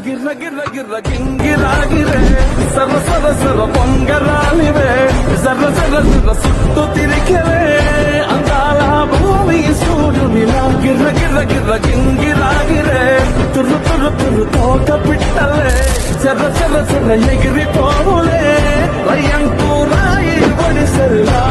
గిర్ర గిర్ర గిర్ర గింగిరాగిరే సర్ర సర్ర సర్ర పొంగరాలివే జర్ర జర్ర జర్ర సుట్టు తిరిగివే అందాల భూమి సూర్యునిలా గిర్ర గిర్ర గిర్ర గింగిరాగిరే తుర్రు తుర్రు తుర్రు తోట పిట్టలే జర్ర జర్ర జర్ర ఎగిరిపోవులే రయ్యంకు రాయి ఒడిసెల్లా